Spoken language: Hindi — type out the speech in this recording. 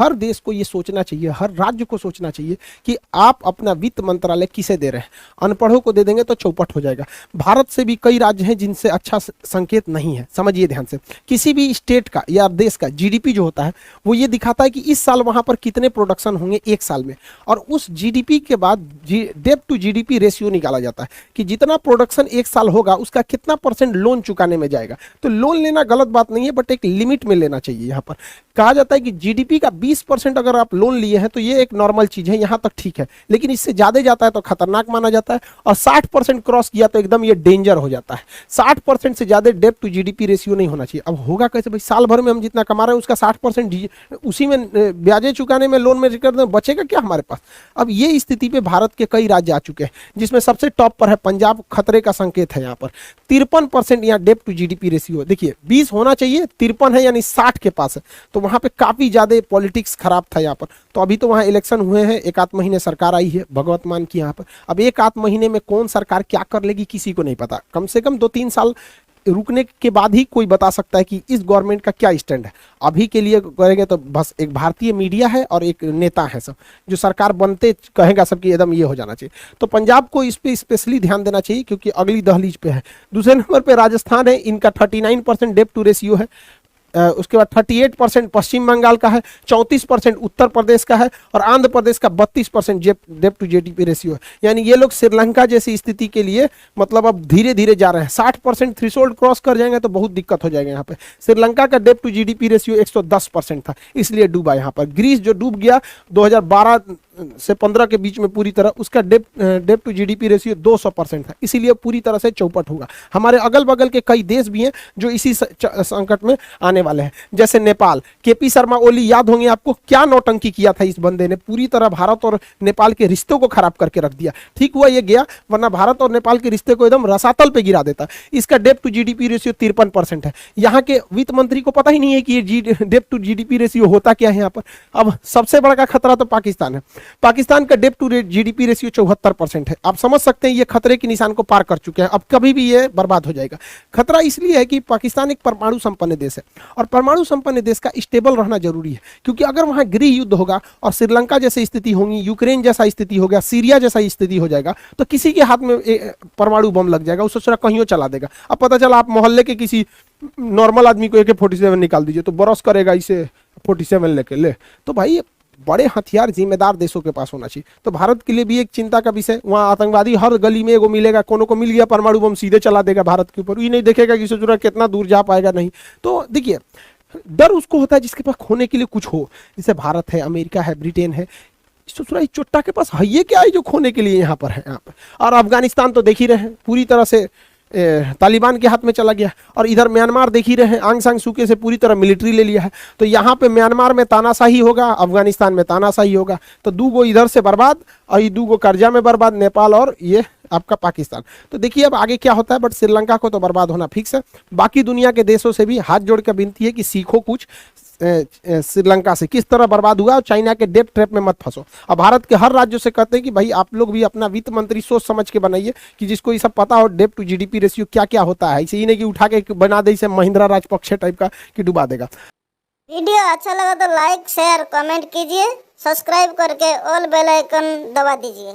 हर देश को ये सोचना चाहिए, हर राज्य को सोचना चाहिए कि आप अपना वित्त मंत्रालय किसे दे रहे हैं। अनपढ़ों को दे देंगे तो चौपट हो जाएगा। भारत से भी कई राज्य हैं जिनसे अच्छा संकेत नहीं है। समझिए ध्यान से, किसी भी स्टेट का या देश का जीडीपी जो होता है वो ये दिखाता है कि इस साल वहां पर कितने प्रोडक्शन होंगे एक साल में, और उस जीडीपी के बाद डेब्ट टू जीडीपी रेशियो निकाला जाता है कि जितना प्रोडक्शन एक साल होगा उसका कितना परसेंट लोन चुकाने में जाएगा। तो लोन लेना गलत बात नहीं है, बट एक लिमिट में लेना चाहिए। यहाँ पर कहा जाता है कि जीडीपी का 20% अगर आप लोन लिए हैं तो ये एक नॉर्मल चीज है, यहाँ तक ठीक है, लेकिन इससे ज्यादा जाता है तो खतरनाक माना जाता है, और 60% क्रॉस किया तो एकदम ये डेंजर हो जाता है। 60% से ज्यादा डेब्ट टू जीडीपी रेशियो नहीं होना चाहिए। अब होगा कैसे भाई, साल भर में हम जितना कमा रहे हैं उसका 60% उसी में ब्याजें चुकाने में, लोन में कर दें, बचेगा क्या हमारे पास। अब ये स्थिति पे भारत के कई राज्य आ चुके हैं, जिसमें सबसे टॉप पर है पंजाब। खतरे का संकेत है यहाँ पर 53% यहाँ डेब्ट टू जीडीपी रेशियो। देखिए 20 होना चाहिए, 53 है यानी 60 के पास है, तो वहां पे काफी ज्यादा पॉलिटिक्स खराब था यहाँ पर। तो अभी तो वहां इलेक्शन हुए हैं, एक आध महीने सरकार आई है भगवत मान की यहाँ पर। अब एक आध महीने में कौन सरकार क्या कर लेगी किसी को नहीं पता। कम से कम 2-3 साल रुकने के बाद ही कोई बता सकता है कि इस गवर्नमेंट का क्या स्टैंड है। अभी के लिए करेंगे तो बस एक भारतीय मीडिया है और एक नेता है, सब जो सरकार बनते कहेगा सबकी एकदम ये हो जाना चाहिए। तो पंजाब को इस पे स्पेशली ध्यान देना चाहिए क्योंकि अगली दहलीज पे है। दूसरे नंबर पे राजस्थान है, इनका 39% डेब्ट टू रेशियो है। उसके बाद 38% पश्चिम बंगाल का है, 34% उत्तर प्रदेश का है, और आंध्र प्रदेश का 32% डेब्ट टू जीडीपी रेशियो है। यानी ये लोग श्रीलंका जैसी स्थिति के लिए मतलब अब धीरे धीरे जा रहे हैं। 60% थ्रेशोल्ड क्रॉस कर जाएंगे तो बहुत दिक्कत हो जाएगा। यहाँ पे श्रीलंका का डेब्ट टू जीडीपी रेशियो 110% था, इसलिए डूबा। यहाँ पर ग्रीस जो डूब गया 2012 से 15 के बीच में पूरी तरह, उसका डेब्ट टू जीडीपी रेशियो 200% था, इसीलिए पूरी तरह से चौपट होगा। हमारे अगल बगल के कई देश भी हैं जो इसी संकट में आने वाले हैं, जैसे नेपाल। केपी शर्मा ओली याद होंगे आपको, क्या नौटंकी किया था इस बंदे ने, पूरी तरह भारत और नेपाल के रिश्तों को खराब करके रख दिया। ठीक हुआ ये गया, वरना भारत और नेपाल के रिश्ते को एकदम रसातल पे गिरा देता। इसका डेब्ट टू जीडीपी रेशियो 53% है। यहाँ के वित्त मंत्री को पता ही नहीं है कि ये डेब्ट टू जीडीपी रेशियो होता क्या है यहाँ पर। अब सबसे बड़ा खतरा तो पाकिस्तान है। पाकिस्तान का डेब्ट टू जीडीपी रेशियो 74% है। आप समझ सकते हैं ये खतरे के निशान को पार कर चुके हैं, अब कभी भी ये बर्बाद हो जाएगा। खतरा इसलिए है कि पाकिस्तान एक परमाणु संपन्न देश है, और परमाणु संपन्न देश का स्टेबल रहना जरूरी है, क्योंकि अगर वहां गृह युद्ध होगा और श्रीलंका जैसी स्थिति होगी, यूक्रेन जैसा स्थिति हो गया, सीरिया जैसा स्थिति हो जाएगा, तो किसी के हाथ में परमाणु बम लग जाएगा, उस सोच कहीं चला देगा। अब पता चला आप मोहल्ले के किसी नॉर्मल आदमी को AK-47 निकाल दीजिए तो बरस करेगा इसे 47 लेके ले। तो भाई बड़े हथियार जिम्मेदार देशों के पास होना चाहिए। तो भारत के लिए भी एक चिंता का विषय, वहाँ आतंकवादी हर गली में एगो मिलेगा, कोनो को मिल गया परमाणु बम सीधे चला देगा भारत के ऊपर, ये नहीं देखेगा कि सोच रहा कितना दूर जा पाएगा नहीं। तो देखिए डर उसको होता है जिसके पास खोने के लिए कुछ हो, जैसे भारत है, अमेरिका है, ब्रिटेन है। सोच रहा चुट्टा के पास है ये क्या है जो खोने के लिए यहाँ पर है। यहाँ पर और अफगानिस्तान तो देख ही रहे हैं, पूरी तरह से तालिबान के हाथ में चला गया, और इधर म्यांमार देख ही रहे हैं, आंग सांग सूके से पूरी तरह मिलिट्री ले लिया है। तो यहाँ पे म्यांमार में तानाशाही होगा, अफगानिस्तान में तानाशाही होगा, तो दूगो इधर से बर्बाद और ये दूगो कर्जा में बर्बाद, नेपाल और ये आपका पाकिस्तान। तो देखिए अब आगे क्या होता है, बट श्रीलंका को तो बर्बाद होना फिक्स है। बाकी दुनिया के देशों से भी हाथ जोड़ कर विनती है कि सीखो कुछ श्रीलंका से, किस तरह बर्बाद हुआ, और चाइना के डेब्ट ट्रैप में मत फंसो। अब भारत के हर राज्यों से कहते हैं कि भाई आप लोग भी अपना वित्त मंत्री सोच समझ के बनाइए, कि जिसको ये सब पता हो डेब्ट टू जीडीपी रेशियो क्या क्या होता है, इसे ही नहीं कि उठा के बना दे इसे महिंद्रा राजपक्षे टाइप का कि डुबा देगा। वीडियो अच्छा लगा तो लाइक शेयर कमेंट कीजिए, सब्सक्राइब करके ऑल बेल आइकन दबा दीजिए।